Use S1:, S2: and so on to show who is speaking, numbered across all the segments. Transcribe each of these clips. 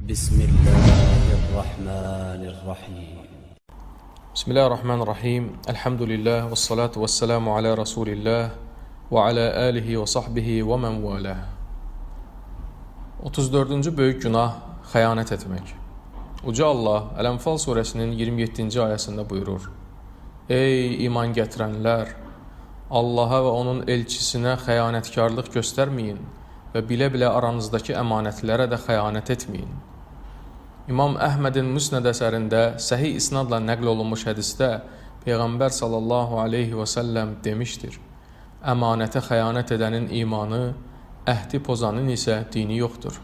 S1: بسم الله الرحمن الرحيم
S2: Bismillahirrahmanirrahim. Elhamdülillah ve salatu ve selamu ala Resulillah ve ala alihi ve sahbihi ve men valah. 34-cü böyük günah xəyanət etmək. Uca Allah Əl-Ənfal surəsinin 27-ci ayəsində buyurur: Ey iman gətirənlər! Allaha və onun elçisinə xəyanətkarlıq göstərməyin və bilə-bilə aranızdakı əmanətlərə də xəyanət etməyin. İmam Əhmədin Müsnəd əsərində səhih isnadla nəql olunmuş hədisdə Peyğəmbər sallallahu aleyhi və səlləm demişdir: Əmanətə xəyanət edənin imanı, əhdi pozanın isə dini yoxdur.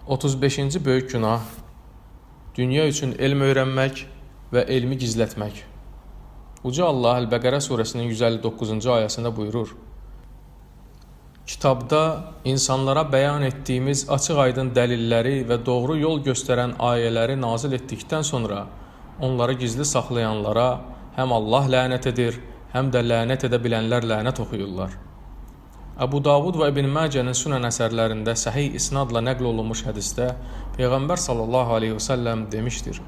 S2: 35-ci böyük günah dünya üçün elm öyrənmək və elmi gizlətmək. Uca Allah Əl-Bəqərə surəsinin 159-cu ayəsində buyurur: Kitabda insanlara bəyan etdiyimiz açıq-aydın dəlilləri və doğru yol göstərən ayələri nazil etdikdən sonra onları gizli saxlayanlara həm Allah lənət edir, həm də lənət edə bilənlər lənət oxuyurlar. Əbu Davud və İbn Məcənin Sünən əsərlərində səhih isnadla nəql olunmuş hədisdə Peyğəmbər sallallahu aleyhi və səlləm demişdir: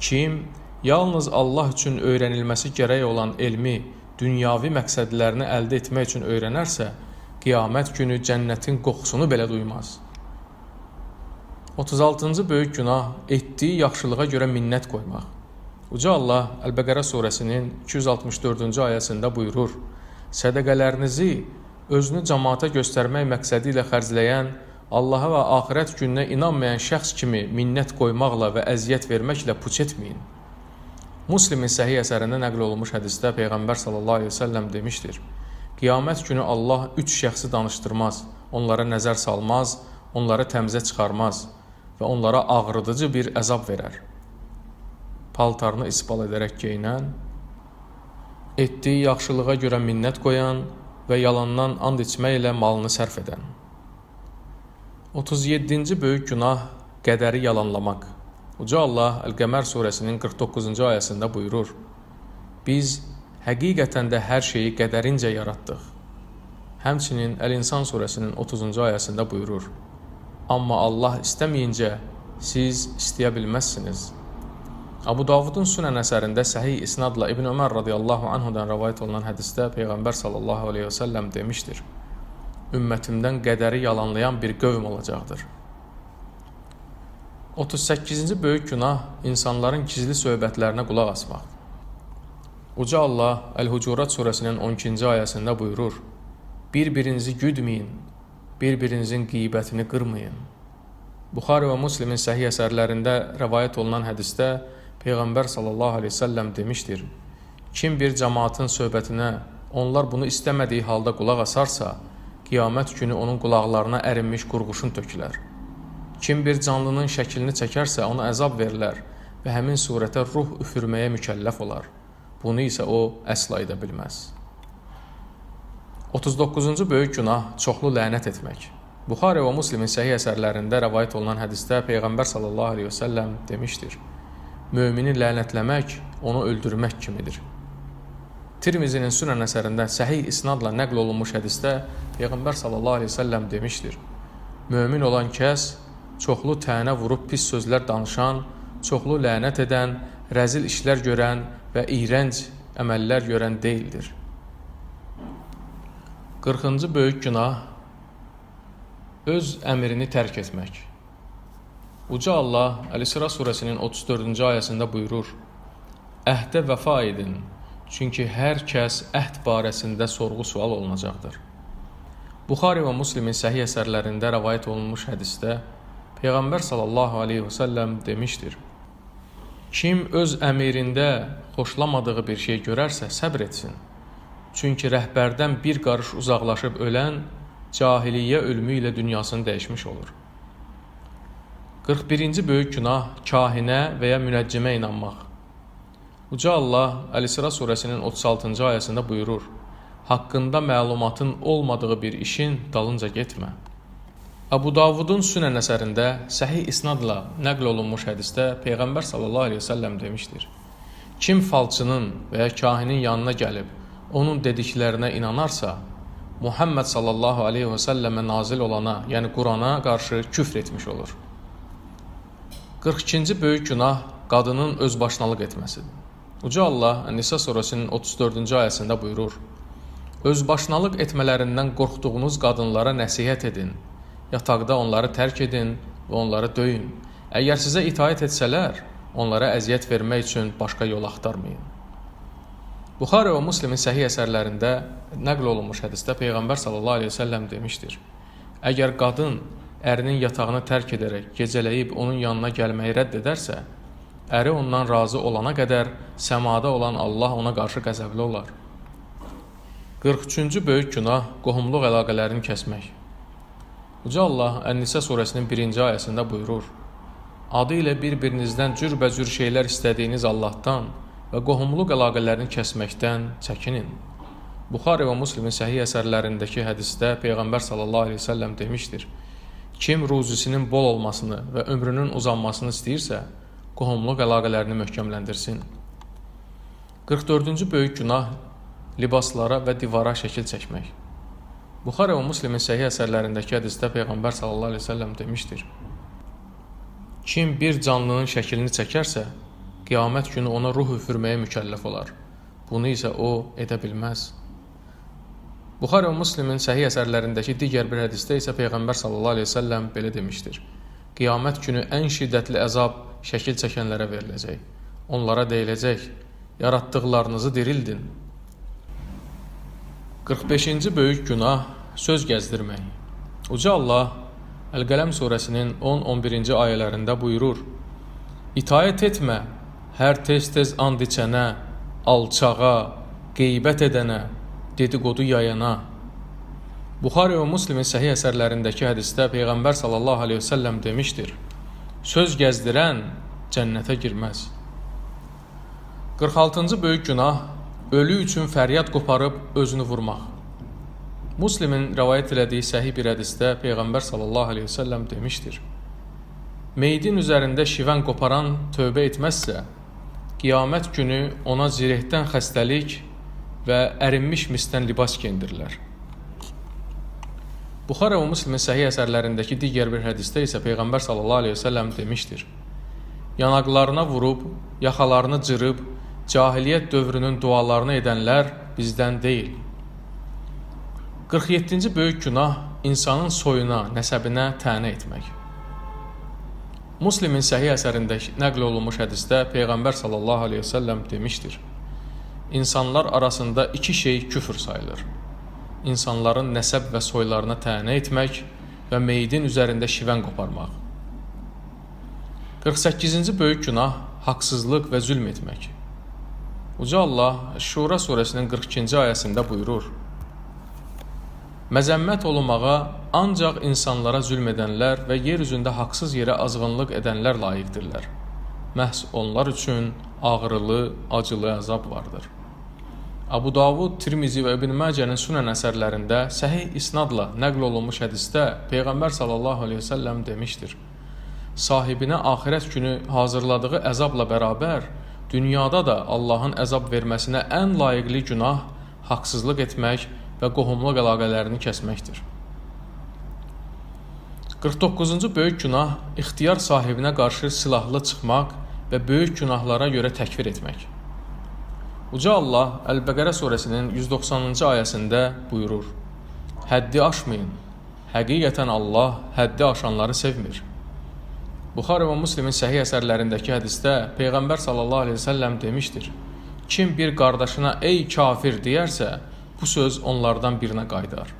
S2: Kim yalnız Allah üçün öyrənilməsi gərək olan elmi dünyavi məqsədlərini əldə etmək üçün öyrənərsə, qiyamət günü cənnətin qoxusunu belə duymaz. 36-cı böyük günah etdiyi yaxşılığa görə minnət qoymaq. Uca Allah Əl-Bəqərə surəsinin 264-cü ayəsində buyurur: Sədəqələrinizi özünü cəmaata göstərmək məqsədi ilə xərcləyən, Allaha və axirət gününə inanmayan şəxs kimi minnət qoymaqla və əziyyət verməklə puç etməyin. Müslimin səhih əsərində nəql olunmuş hədisdə Peyğəmbər sallallahu aleyhi ve səlləm demişdir: Qiyamət günü Allah 3 şəxsi danışdırmaz, onlara nəzər salmaz, onları təmizə çıxarmaz və onlara ağrıdıcı bir əzab verər. Paltarını isbal edərək geyinən, etdiyi yaxşılığa görə minnət qoyan və yalandan and içməklə malını sərf edən. 37-ci böyük günah qədəri yalanlamaq. Uca Allah Əl-Qəmər surəsinin 49-cu ayəsində buyurur: Biz həqiqətən də hər şeyi qədərincə yaratdıq. Həmçinin Əl-İnsan surəsinin 30-cu ayəsində buyurur: Amma Allah istəməyincə siz istəyə bilməzsiniz. Abu Davudun Sünən əsərində səhih isnadla İbn Ömər radiyallahu anhudan rəvayət olunan hədisdə Peyğəmbər sallallahu aleyhi və səlləm demişdir: Ümmətimdən qədəri yalanlayan bir qövm olacaqdır. 38-ci böyük günah insanların gizli söhbətlərinə qulaq asmaq. Uca Allah Əl-Hucurat surəsinin 12-ci ayəsində buyurur: Bir-birinizi güdməyin, bir-birinizin qeybətini qırmayın. Buxari və Müslimin səhih əsərlərində rəvayət olunan hədisdə Peyğəmbər sallallahu aleyhi ve səlləm demişdir: Kim bir cəmaatın söhbətinə onlar bunu istəmədiyi halda qulaq asarsa, qiyamət günü onun qulaqlarına ərinmiş qurğuşun tökülər. Kim bir canlının şəklini çəkərsə ona əzab verilər və həmin surətə ruh üfürməyə mükəlləf olar. Bunu isə o əsla edə bilməz. 39-cu böyük günah çoxlu lənət etmək. Buxari və Müslimin səhih əsərlərində rəvayət olunan hədisdə Peyğəmbər sallallahu aleyhi və səlləm demişdir: Mömini lənətləmək onu öldürmək kimidir. Tirmizinin Sünən əsərində səhih isnadla nəql olunmuş hədisdə Peyğəmbər sallallahu aleyhi və səlləm demişdir: Mömin olan kəs çoxlu tənə vurub pis sözlər danışan, çoxlu lənət edən, rəzil işlər görən və iyrənc əməllər görən deyildir. 40-cı böyük günah öz əmrini tərk etmək. Uca Allah Əl-İsra surəsinin 34-cü ayəsində buyurur: Əhdə vəfa edin, çünki hər kəs əhd barəsində sorğu-sual olunacaqdır. Buxari və Müslimin səhih əsərlərində rəvayət olunmuş hədisdə Peyğəmbər sallallahu aleyhi və səlləm demişdir: Kim öz əmirində xoşlamadığı bir şey görərsə səbr etsin. Çünki rəhbərdən bir qarış uzaqlaşıb ölən cahiliyyə ölümü ilə dünyasını dəyişmiş olur. 41-ci böyük günah kahinə və ya münəccimə inanmaq. Uca Allah Əl-İsra surəsinin 36-cı ayəsində buyurur: Haqqında məlumatın olmadığı bir işin dalınca getmə. Abu Davudun Sünən əsərində səhih isnadla nəql olunmuş hədisdə Peyğəmbər sallallahu aleyhi ve səlləm demişdir: Kim falçının və ya kahinin yanına gəlib onun dediklərinə inanarsa, Muhammed sallallahu aleyhi və səlləmə nazil olana, yəni Qurana qarşı küfr etmiş olur. 42-ci böyük günah qadının özbaşınalıq etməsidir. Uca Allah Nisa surəsinin 34-cü ayəsində buyurur: Özbaşınalıq etmələrindən qorxduğunuz qadınlara nəsihət edin, yataqda onları tərk edin və onları döyün. Əgər sizə itaət etsələr, onlara əziyyət vermək üçün başqa yol axtarmayın. Buxari və Müslimin səhih əsərlərində nəql olunmuş hədisdə Peyğəmbər sallallahu aleyhi ve səlləm demişdir: Əgər qadın ərinin yatağını tərk edərək gecələyib onun yanına gəlməyi rədd edərsə, əri ondan razı olana qədər səmada olan Allah ona qarşı qəzəbli olar. 43-cü böyük günah qohumluq əlaqələrini kəsmək. Uca Allah Ən-Nisa surəsinin 1-ci ayəsində buyurur: Adı ilə bir-birinizdən cürbəcür şeylər istədiyiniz Allahdan və qohumluq əlaqələrini kəsməkdən çəkinin. Buxari və Müslimin səhih əsərlərindəki hədisdə Peyğəmbər sallallahu aleyhi ve səlləm demişdir: Kim ruzisinin bol olmasını və ömrünün uzanmasını istəyirsə, qohumluq əlaqələrini möhkəmləndirsin. 44-cü böyük günah libaslara və divara şəkil çəkmək. Buxari və Müslimin səhih əsərlərindəki hədisdə Peyğəmbər sallallahu aleyhi ve səlləm demişdir: Kim bir canlının şəklini çəkərsə, qiyamət günü ona ruh üfürməyə mükəlləf olar. Bunu isə o edə bilməz. Buxari və Müslimin səhih əsərlərindəki digər bir hədisdə isə Peyğəmbər sallallahu aleyhi ve səlləm belə demişdir: Qiyamət günü ən şiddətli əzab şəkil çəkənlərə veriləcək. Onlara deyiləcək: Yaratdıqlarınızı dirildin. 45-ci böyük günah söz gəzdirmək. Uca Allah Əl-Qələm surəsinin 10-11-ci ayələrində buyurur: İtaət etmə, hər tez-tez and içənə, alçağa, qeybət edənə, dedikodu yayana. Buxari və Müslimin səhih əsərlərindəki hədisdə Peyğəmbər sallallahu aleyhi ve səlləm demişdir: Söz gəzdirən cənnətə girməz. 46-cı böyük günah ölü üçün fəryad qoparıb özünü vurmaq. Müslimin rəvayət elədiyi səhih bir hədisdə Peyğəmbər sallallahu aleyhi ve səlləm demişdir: Meydin üzərində şivən qoparan tövbə etməzsə, qiyamət günü ona zirehdən xəstəlik və ərinmiş misdən libas geyindirilər. Buxari və Müslimin səhih əsərlərindəki digər bir hədisdə isə Peyğəmbər sallallahu aleyhi ve səlləm demişdir: Yanaqlarına vurub, yaxalarını cırıb, cahiliyyət dövrünün dualarını edənlər bizdən deyil. 47-ci böyük günah insanın soyuna, nəsəbinə tənə etmək. Müslimin səhih əsərində nəql olunmuş hədisdə Peyğəmbər sallallahu aleyhi ve səlləm demişdir: İnsanlar arasında iki şey küfür sayılır. İnsanların nəsəb və soylarına tənə etmək və meydin üzərində şivən qoparmaq. 48-ci böyük günah haqsızlıq və zülm etmək. Uca Allah Şura surəsinin 42-ci ayəsində buyurur: Məzəmmət olunmağa ancaq insanlara zülm edənlər və yer üzündə haqsız yerə azğınlıq edənlər layiqdirlər. Məhz onlar üçün ağrılı, acılı əzab vardır. Abu Davud, Tirmizi və İbn Məcənin Sünən əsərlərində səhih isnadla nəql olunmuş hədisdə Peyğəmbər sallallahu aleyhi ve səlləm demişdir: Sahibinə axirət günü hazırladığı əzabla bərabər, dünyada da Allahın əzab verməsinə ən layiqli günah haqsızlıq etmək və qohumluq əlaqələrini kəsməkdir. 49-cu böyük günah ixtiyar sahibinə qarşı silahlı çıxmaq və böyük günahlara görə təkfir etmək. Uca Allah Əl-Bəqərə surəsinin 190-cı ayəsində buyurur: Həddi aşmayın, həqiqətən Allah həddi aşanları sevmir. Buxari və Müslimin səhih əsərlərindəki hədisdə Peyğəmbər sallallahu aleyhi ve səlləm demişdir: Kim bir qardaşına ey kafir deyərsə, bu söz onlardan birinə qaydar.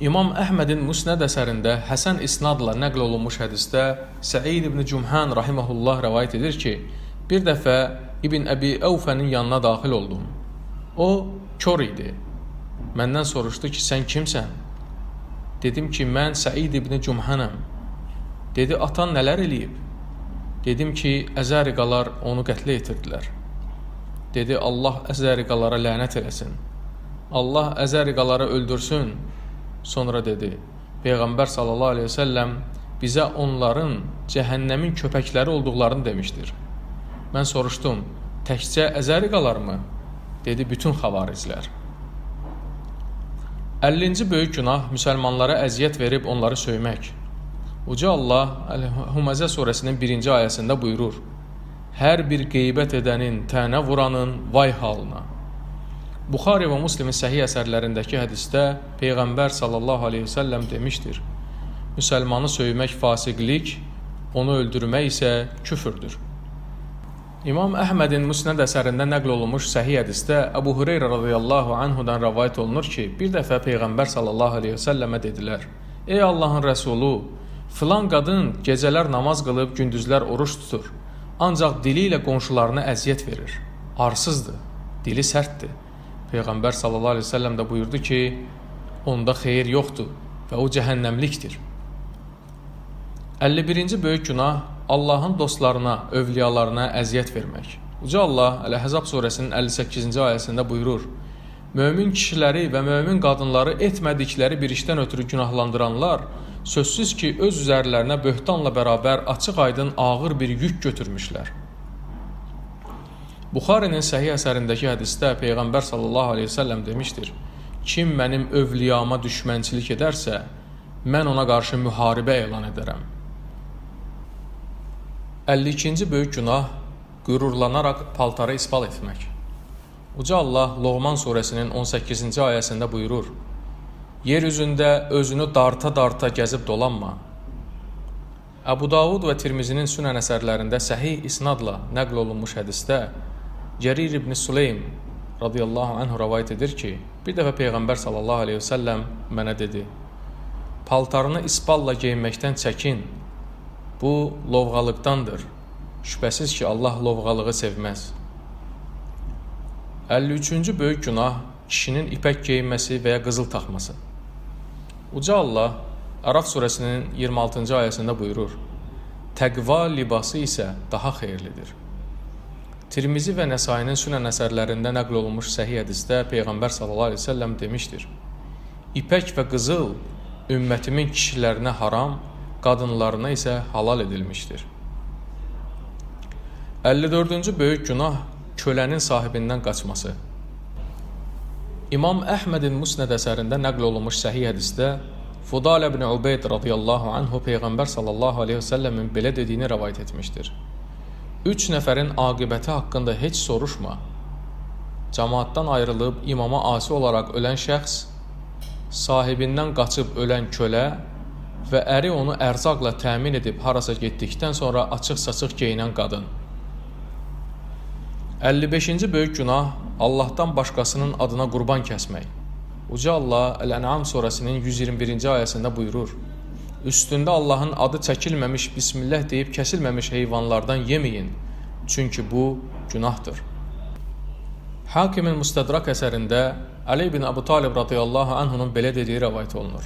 S2: İmam Əhmədin Müsnəd əsərində Həsən isnadla nəql olunmuş hədisdə Səid ibn Cümhan rahiməhullah rəvayət edir ki, bir dəfə İbn Əbi Əvfənin yanına daxil oldum. O, kör idi. Məndən soruşdu ki, sən kimsən? Dedim ki, mən Səid ibn Cümhanəm. Dedi, atan nələr eləyib? Dedim ki, Əzəriqalar onu qətlə yetirdilər. Dedi, Allah Əzəriqalara lənət eləsin. Allah Əzəriqaları öldürsün. Sonra dedi, Peyğəmbər sallallahu aleyhi ve səlləm bizə onların cəhənnəmin köpəkləri olduqlarını demişdir. Mən soruşdum, təkcə Əzəriqalar mı? Dedi, bütün xavariclər. 50-ci böyük günah müsəlmanlara əziyyət verib onları söymək. Uca Allah Əl-Humazə surəsinin 1-ci ayəsində buyurur: Hər bir qeybət edənin, tənə vuranın vay halına. Buxari və Müslimin səhih əsərlərindəki hədisdə Peyğəmbər sallallahu aleyhi və səlləm demişdir: Müsəlmanı söymək fasiqlik, onu öldürmək isə küfürdür. İmam Əhmədin Musnəd əsərində nəql olunmuş səhih hədisdə Əbu Hüreyrə radiyallahu anhudan rəvayət olunur ki, bir dəfə Peyğəmbər sallallahu aleyhi və səlləmə dedilər: Ey Allahın Rəsulu, filan qadın gecələr namaz qılıb, gündüzlər oruç tutur, ancaq dili ilə qonşularına əziyyət verir, arsızdır, dili sərtdir. Peyğəmbər sallallahu aleyhi və səlləm də buyurdu ki, onda xeyir yoxdur və o cəhənnəmlikdir. 51-ci böyük günah Allahın dostlarına, övliyalarına əziyyət vermək. Uca Allah Əl-Əhzab surəsinin 58-ci ayəsində buyurur: Mömin kişiləri və mömin qadınları etmədikləri bir işdən ötürü günahlandıranlar sözsüz ki, öz üzərlərinə böhtanla bərabər açıq-aydın ağır bir yük götürmüşlər. Buxarinin səhih əsərindəki hədisdə Peyğəmbər sallallahu aleyhi ve səlləm demişdir: Kim mənim övliyama düşmənçilik edərsə, mən ona qarşı müharibə elan edərəm. 52-ci böyük günah qürurlanaraq paltarı isbal etmək. Uca Allah Loğman surəsinin 18-ci ayəsində buyurur: Yer üzündə özünü darta-darta gəzib dolanma. Əbu Davud və Tirmizinin Sünən əsərlərində səhih isnadla nəql olunmuş hədisdə Cərir ibn Süleym radiyallahu anhu rəvayət edir ki, bir dəfə Peyğəmbər sallallahu aleyhi ve səlləm mənə dedi: Paltarını isballa geyinməkdən çəkin, bu lovğalıqdandır. Şübhəsiz ki, Allah lovğalığı sevməz. 53-cü böyük günah kişinin ipək geyinməsi və ya qızıl taxması. Uca Allah Ərəf surəsinin 26-cı ayəsində buyurur: Təqva libası isə daha xeyirlidir. Tirmizi və Nəsainin Sünən əsərlərində nəql olunmuş səhih hədisdə Peyğəmbər sallallahu aleyhi ve səlləm demişdir: İpək və qızıl ümmətimin kişilərinə haram, qadınlarına isə halal edilmişdir. 54-cü böyük günah kölənin sahibindən qaçması. İmam Əhmədin Musnəd əsərində nəql olunmuş səhih hədisdə Fudal ibn Ubeyd radiyallahu anhu Peyğəmbər sallallahu aleyhi ve səlləmin belə dediyini rəvayət etmişdir: 3 nəfərin aqibəti haqqında heç soruşma. Cəmaatdan ayrılıb imama asi olaraq ölən şəxs, sahibindən qaçıb ölən kölə və əri onu ərzaqla təmin edib harasa getdikdən sonra açıq-saçıq geyinən qadın. 55-ci böyük günah Allahdan başqasının adına qurban kəsmək. Uca Allah Əl-Ən'am surəsinin 121-ci ayəsində buyurur: Üstündə Allahın adı çəkilməmiş, Bismillah deyib kəsilməmiş heyvanlardan yeməyin, çünki bu günahdır. Hakimin Müstədrak əsərində Ali ibn Əbu Talib radiyallahu anhunun belə dediyi rəvayət olunur: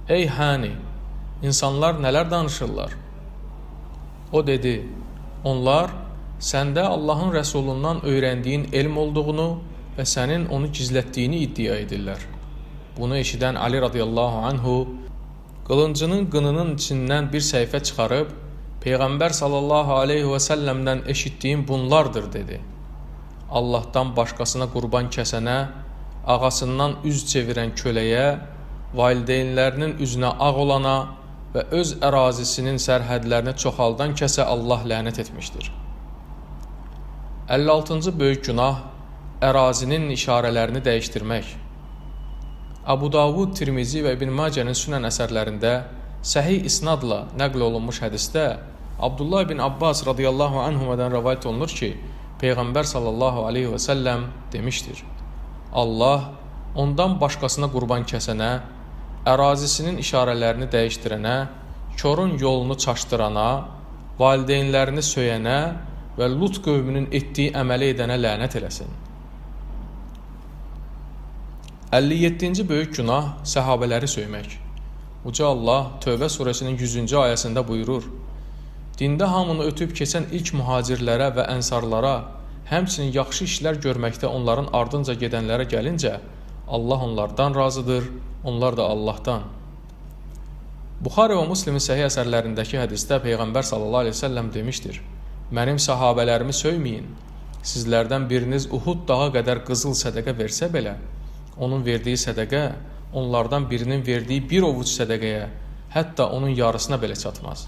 S2: Ey hani, insanlar nələr danışırlar? O dedi: Onlar səndə Allahın Rəsulundan öyrəndiyin elm olduğunu və sənin onu gizlətdiyini iddia edirlər. Bunu eşidən Ali radiyallahu anhu qılıncının qınının içindən bir səhifə çıxarıb Peyğəmbər sallallahu aleyhi və səlləmdən eşitdiyim bunlardır dedi. Allahdan başqasına qurban kəsənə, ağasından üz çevirən köləyə, valideynlərinin üzünə ağ olana və öz ərazisinin sərhədlərini çoxaldan kəsə Allah lənət etmişdir. 56-cı böyük günah ərazinin işarələrini dəyişdirmək. Abu Davud, Tirmizi və İbn Macənin Sünən əsərlərində səhih isnadla nəql olunmuş hədisdə Abdullah ibn Abbas radiyallahu anhumadan rəvayət olunur ki, Peyğəmbər sallallahu aleyhi və səlləm demişdir: Allah ondan başqasına qurban kəsənə, ərazisinin işarələrini dəyişdirənə, körün yolunu çaşdırana, valideynlərini söyənə və Lut qövmünün etdiyi əməli edənə lənət eləsin. 57-ci böyük günah səhabələri söymək. Uca Allah Tövbə surəsinin 100-cü ayəsində buyurur: Dində hamını ötüb keçən ilk mühacirlərə və ənsarlara, həmçinin yaxşı işlər görməkdə onların ardınca gedənlərə gəlincə, Allah onlardan razıdır, onlar da Allahdan. Buxari və Müslimin səhih əsərlərindəki hədisdə Peyğəmbər sallallahu aleyhi ve səlləm demişdir: Mənim sahabələrimi söyməyin. Sizlərdən biriniz Uhud dağı qədər qızıl sədəqə versə belə, onun verdiyi sədəqə onlardan birinin verdiyi bir ovuc sədəqəyə, hətta onun yarısına belə çatmaz.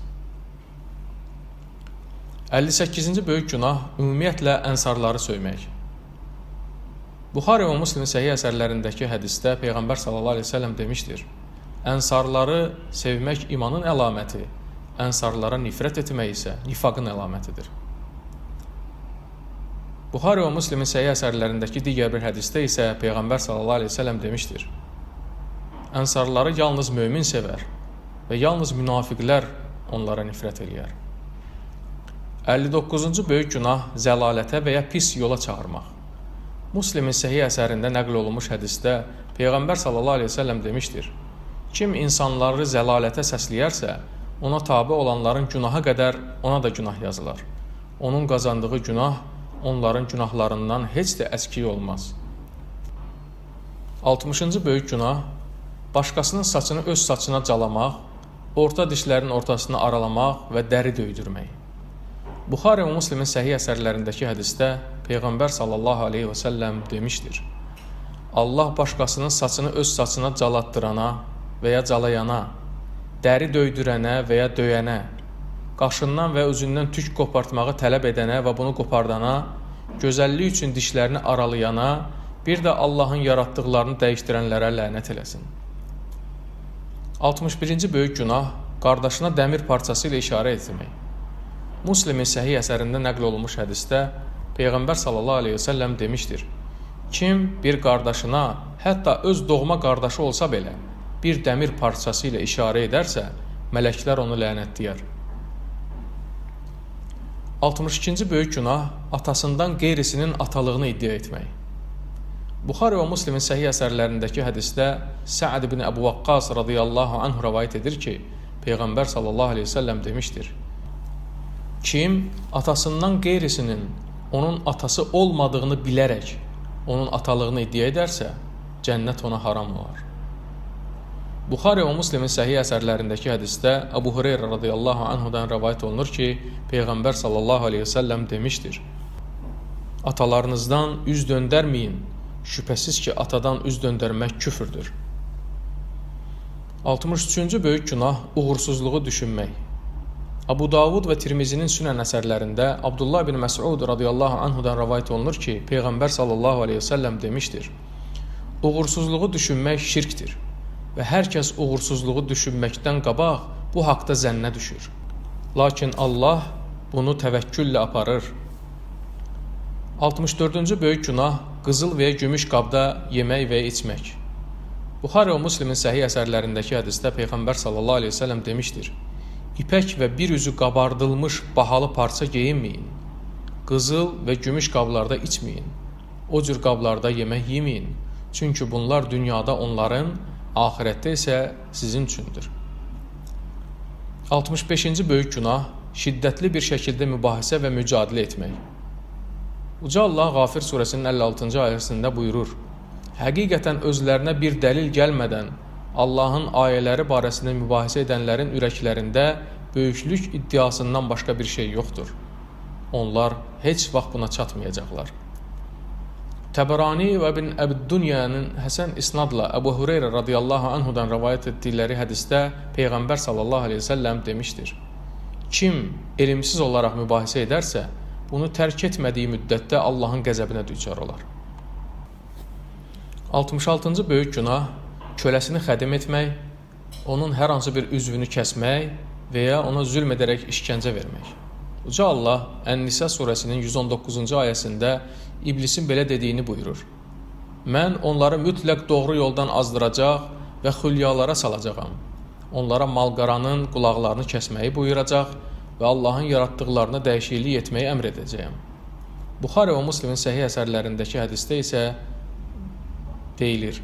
S2: 58-ci böyük günah ümumiyyətlə ənsarları söymək. Buxari və Müslim səhih əsərlərindəki hədisdə Peyğəmbər sallallahu əleyhi və səlləm demişdir: ənsarları sevmək imanın əlaməti, ənsarlara nifrət etmək isə nifaqın əlamətidir. Buxari və Müslimin səhih əsərlərindəki digər bir hədisdə isə Peyğəmbər sallallahu əleyhi və səlləm demişdir: ənsarları yalnız mömin sevər və yalnız münafiqlər onlara nifrət eləyər. 59-cu böyük günah zəlalətə və ya pis yola çağırmaq. Müslimin səhih əsərində nəql olunmuş hədisdə Peyğəmbər sallallahu əleyhi və səlləm demişdir: kim insanları zəlalətə səsləyərsə, ona tabe olanların günaha qədər ona da günah yazılar. Onun qazandığı günah onların günahlarından heç də əski olmaz. 60-cı böyük günah başqasının saçını öz saçına calamaq, orta dişlərin ortasını aralamaq və dəri döydürmək. Buxari və Müslimin səhih əsərlərindəki hədisdə Peyğəmbər sallallahu aleyhi və səlləm demişdir: Allah başqasının saçını öz saçına calatdırana və ya calayana, dəri döydürənə və ya döyənə, qaşından və özündən tük qopartmağı tələb edənə və bunu qopardana, gözəllik üçün dişlərini aralayana, bir də Allahın yaratdıqlarını dəyişdirənlərə lənət eləsin. 61-ci böyük günah qardaşına dəmir parçası ilə işarə etmək. Müslimin səhih əsərində nəql olunmuş hədisdə Peyğəmbər sallallahu aleyhi və səlləm demişdir: kim bir qardaşına, hətta öz doğma qardaşı olsa belə, bir dəmir parçası ilə işarə edərsə, mələklər onu lənətləyər. 62-ci böyük günah atasından qeyrisinin atalığını iddia etmək. Buxari və Müslimin səhih əsərlərindəki hədisdə Sə'd ibn Əbu Vaqqas radiyallahu anhu rəvayət edir ki, Peyğəmbər sallallahu aleyhi və səlləm demişdir: kim atasından qeyrisinin onun atası olmadığını bilərək onun atalığını iddia edərsə, cənnət ona haram olar. Buxari və Müslimin səhih əsərlərindəki hədisdə Əbu Hüreyrə radiyallahu anhudan rəvayət olunur ki, Peyğəmbər sallallahu aleyhi və səlləm demişdir: atalarınızdan üz döndərməyin, şübhəsiz ki, atadan üz döndərmək küfürdür. 63-cü böyük günah uğursuzluğu düşünmək. Abu Davud və Tirmizinin sünən əsərlərində Abdullah bin Məs'ud radiyallahu anhudan rəvayət olunur ki, Peyğəmbər sallallahu aleyhi və səlləm demişdir: uğursuzluğu düşünmək şirkdir və hər kəs uğursuzluğu düşünməkdən qabaq bu haqda zənnə düşür. Lakin Allah bunu təvəkküllə aparır. 64-cü böyük günah qızıl və ya gümüş qabda yemək və ya içmək. Buxari və Müslimin səhih əsərlərindəki hədisdə Peyğəmbər sallallahu aleyhi və səlləm demişdir: İpək və bir üzü qabardılmış bahalı parça geyinməyin. Qızıl və gümüş qablarda içməyin. O cür qablarda yemək yeməyin. Çünki bunlar dünyada onların, axirətdə isə sizin üçündür. 65-ci böyük günah şiddətli bir şəkildə mübahisə və mücadilə etmək. Uca Allah Qafir surəsinin 56-cı ayəsində buyurur: həqiqətən özlərinə bir dəlil gəlmədən Allahın ayələri barəsində mübahisə edənlərin ürəklərində böyüklük iddiasından başqa bir şey yoxdur. Onlar heç vaxt buna çatmayacaqlar. Təbərani və bin Əbd-Dünyanın Həsən isnadla Əbu Hüreyrə radiyallahu anhudan rəvayət etdikləri hədisdə Peyğəmbər sallallahu aleyhi və səlləm demişdir: kim elmsiz olaraq mübahisə edərsə, bunu tərk etmədiyi müddətdə Allahın qəzəbinə düçar olar. 66-cı böyük günah köləsini xədim etmək, onun hər hansı bir üzvünü kəsmək və ya ona zülm edərək işgəncə vermək. Uca Allah Ən-Nisa surəsinin 119-cu ayəsində İblisin belə dediyini buyurur: mən onları mütləq doğru yoldan azdıracaq və xülyalara salacağam. Onlara malqaranın qulaqlarını kəsməyi buyuracaq və Allahın yaratdıqlarına dəyişiklik etməyi əmr edəcəyəm. Buxari və Müslimin səhih əsərlərindəki hədisdə isə deyilir: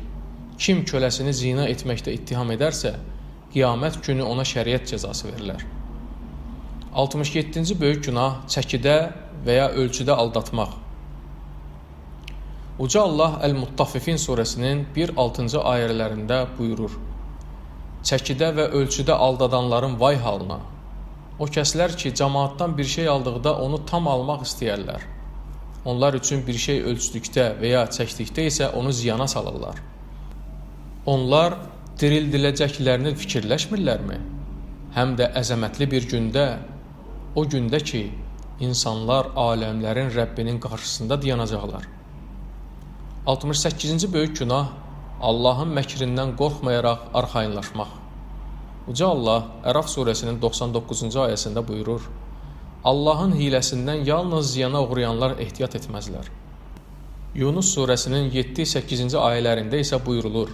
S2: kim köləsini zina etməkdə ittiham edərsə, qiyamət günü ona şəriət cəzası verilər. 67-ci böyük günah çəkidə və ya ölçüdə aldatmaq. Uca Allah Əl-Muttaffifin surəsinin 1-6-cı ayələrində buyurur: çəkidə və ölçüdə aldadanların vay halına. O kəslər ki, cəmaatdan bir şey aldıqda onu tam almaq istəyərlər. Onlar üçün bir şey ölçdükdə və ya çəkdikdə isə onu ziyana salırlar. Onlar dirildiləcəklərini fikirləşmirlərmi? Həm də əzəmətli bir gündə, o gündə ki, insanlar aləmlərin Rəbbinin qarşısında dayanacaqlar. 68-ci böyük günah Allahın məkrindən qorxmayaraq arxayınlaşmaq. Uca Allah Əraf surəsinin 99-cu ayəsində buyurur: Allahın hiləsindən yalnız ziyana uğrayanlar ehtiyat etməzlər. Yunus surəsinin 7-8-ci ayələrində isə buyurulur: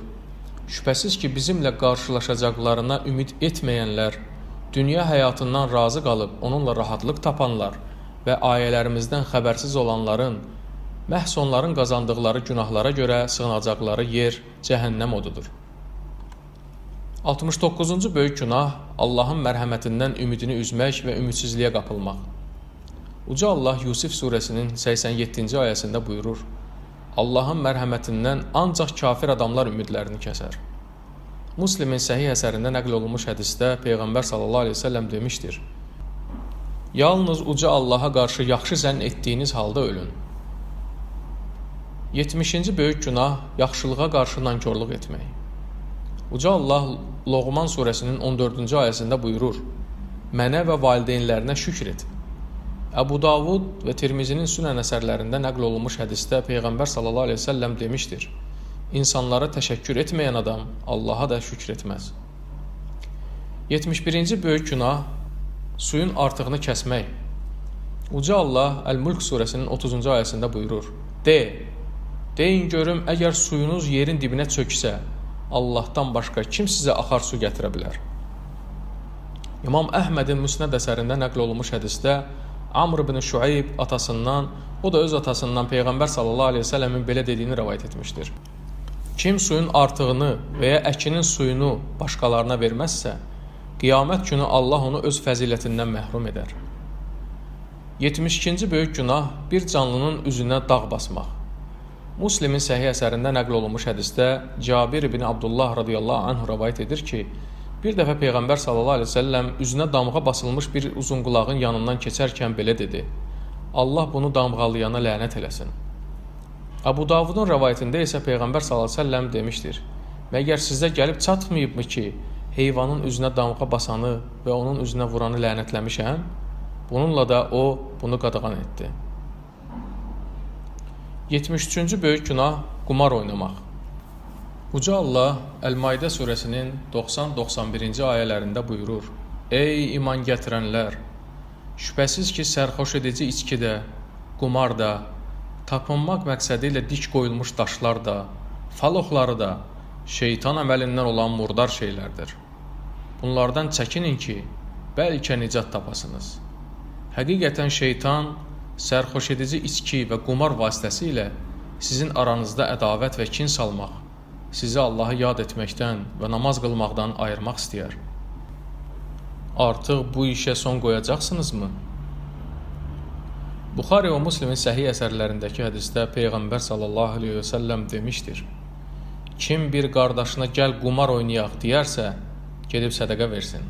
S2: Şübhəsiz ki, bizimlə qarşılaşacaqlarına ümid etməyənlər, dünya həyatından razı qalıb onunla rahatlıq tapanlar və ayələrimizdən xəbərsiz olanların, məhz onların qazandıqları günahlara görə sığınacaqları yer cəhənnəm odudur. 69-cu böyük günah Allahın mərhəmətindən ümidini üzmək və ümidsizliyə qapılmaq. Uca Allah Yusif surəsinin 87-ci ayəsində buyurur: Allahın mərhəmətindən ancaq kafir adamlar ümidlərini kəsər. Müslimin səhih əsərində nəql olunmuş hədisdə Peyğəmbər sallallahu aleyhi ve sellem demişdir: Yalnız uca Allaha qarşı yaxşı zənn etdiyiniz halda ölün. 70-ci böyük günah yaxşılığa qarşı nankorluq etmək. Uca Allah Loğman surəsinin 14-cü ayəsində buyurur: Mənə və valideynlərinə şükr et. Əbu Davud və Tirmizinin Sünən əsərlərində nəql olunmuş hədisdə Peyğəmbər sallallahu aleyhi ve sellem demişdir: İnsanlara təşəkkür etməyən adam Allaha da şükr etməz. 71-ci böyük günah suyun artığını kəsmək. Uca Allah Əl-Mulk surəsinin 30-cu ayəsində buyurur: Deyin görüm, əgər suyunuz yerin dibinə çöksə, Allahdan başqa kim sizə axar su gətirə bilər? İmam Əhmədin Müsnəd əsərində nəql olunmuş hədisdə Amr ibn Şuayb atasından, o da öz atasından Peyğəmbər sallallahu aleyhi ve sellemin belə dediyini rəvayət etmişdir: Kim suyun artığını və ya əkinin suyunu başqalarına verməzsə, qiyamət günü Allah onu öz fəzilətindən məhrum edər. 72-ci böyük günah bir canlının üzünə dağ basmaq. Müslimin səhih əsərində nəql olunmuş hədisdə Cabir ibn Abdullah radiyallahu anh rəvayət edir ki, bir dəfə Peyğəmbər sallallahu aleyhi ve sellem üzünə damğa basılmış bir uzunqulağın yanından keçərkən belə dedi: Allah bunu damğalayana lənət eləsin. Əbu Davudun rəvayətində isə Peyğəmbər sallallahu aleyhi ve sellem demişdir: Məgər sizə gəlib çatmayıbmı ki, heyvanın üzünə damğa basanı və onun üzünə vuranı lənətləmişəm? Bununla da o bunu qadağan etdi. 73-cü böyük günah qumar oynamaq. Uca Allah Əl-Maidə surəsinin 90-91-ci ayələrində buyurur: Ey iman gətirənlər! Şübhəsiz ki, sərxoş edici içki də, qumar da, tapınmaq məqsədi ilə dik qoyulmuş daşlar da, fal oxları da şeytan əməlindən olan murdar şeylərdir. Bunlardan çəkinin ki, bəlkə nicat tapasınız. Həqiqətən şeytan sərxoş edici içki və qumar vasitəsilə sizin aranızda ədavət və kin salmaq, sizi Allahı yad etməkdən və namaz qılmaqdan ayırmaq istəyər. Artıq bu işə son qoyacaqsınızmı? Buxari və Müslimin səhih əsərlərindəki hədisdə Peyğəmbər sallallahu aleyhi ve sellem demişdir: Kim bir qardaşına gəl qumar oynayaq deyərsə, gedib sədəqə versin.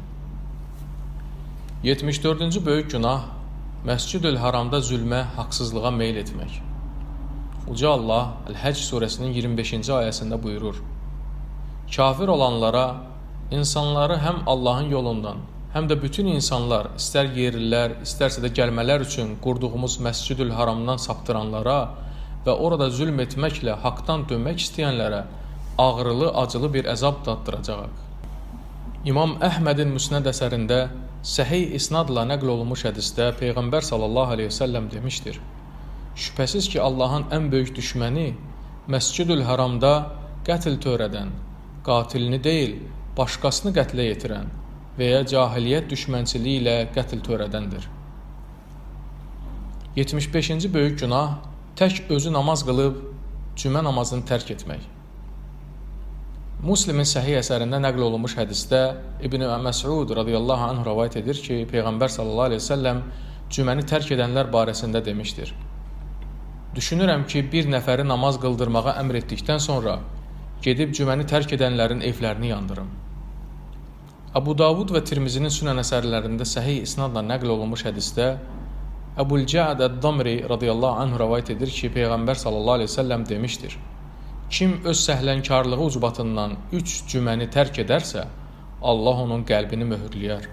S2: 74-cü böyük günah Məscid-ül Haramda zülmə, haqsızlığa meyl etmək. Uca Allah Əl-Həcc surəsinin 25-ci ayəsində buyurur: Kafir olanlara, insanları həm Allahın yolundan, həm də bütün insanlar, istər yerlilər, istərsə də gəlmələr üçün qurduğumuz Məscid-ül Haramdan saptıranlara və orada zülm etməklə haqdan dönmək istəyənlərə ağrılı, acılı bir əzab daddıracaq. İmam Əhmədin Müsnəd əsərində səhih isnadla nəql olunmuş hədisdə Peyğəmbər sallallahu aleyhi ve sellem demişdir: Şübhəsiz ki, Allahın ən böyük düşməni Məscid-ül Haramda qətl törədən, qatilini deyil, başqasını qətlə yetirən və ya cahiliyyət düşmənçiliyi ilə qətl törədəndir. 75-ci böyük günah tək özü namaz qılıb cümə namazını tərk etmək. Müslimin səhih əsərində nəql olunmuş hədisdə İbn Məsud radiyallahu anh rəvayət edir ki, Peyğəmbər sallallahu aleyhi ve sellem cüməni tərk edənlər barəsində demişdir: Düşünürəm ki, bir nəfəri namaz qıldırmağa əmr etdikdən sonra gedib cüməni tərk edənlərin evlərini yandırım. Əbu Davud və Tirmizinin Sünən əsərlərində səhih isnadla nəql olunmuş hədisdə Əbul-Cəd əd-Damri radiyallahu anh rəvayət edir ki, Peyğəmbər sallallahu aleyhi ve sellem demişdir: Kim öz səhlənkarlığı ucbatından 3 cüməni tərk edərsə, Allah onun qəlbini möhürləyər.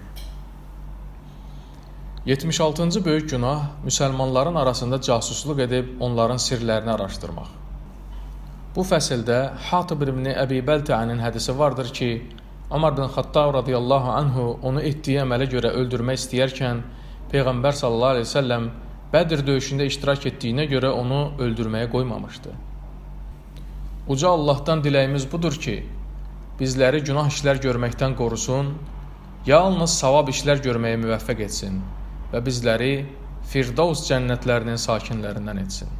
S2: 76-cı böyük günah müsəlmanların arasında casusluq edib onların sirlərini araşdırmaq. Bu fəsildə Hatib ibn Əbi Bəltəənin hədisi vardır ki, Ömər bin Xattab radiyallahu anhu onu etdiyi əmələ görə öldürmək istəyərkən Peyğəmbər sallallahu aleyhi ve sellem Bədir döyüşündə iştirak etdiyinə görə onu öldürməyə qoymamışdı. Uca Allahdan diləyimiz budur ki, bizləri günah işlər görməkdən qorusun, yalnız savab işlər görməyə müvəffəq etsin və bizləri Firdavs cənnətlərinin sakinlərindən etsin.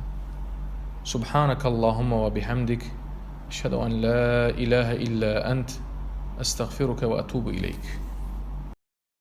S2: Subhanakallahumma və bihamdik, əşhədu an la ilahə illə ənt, əstəğfiruka və ətubu ileyk.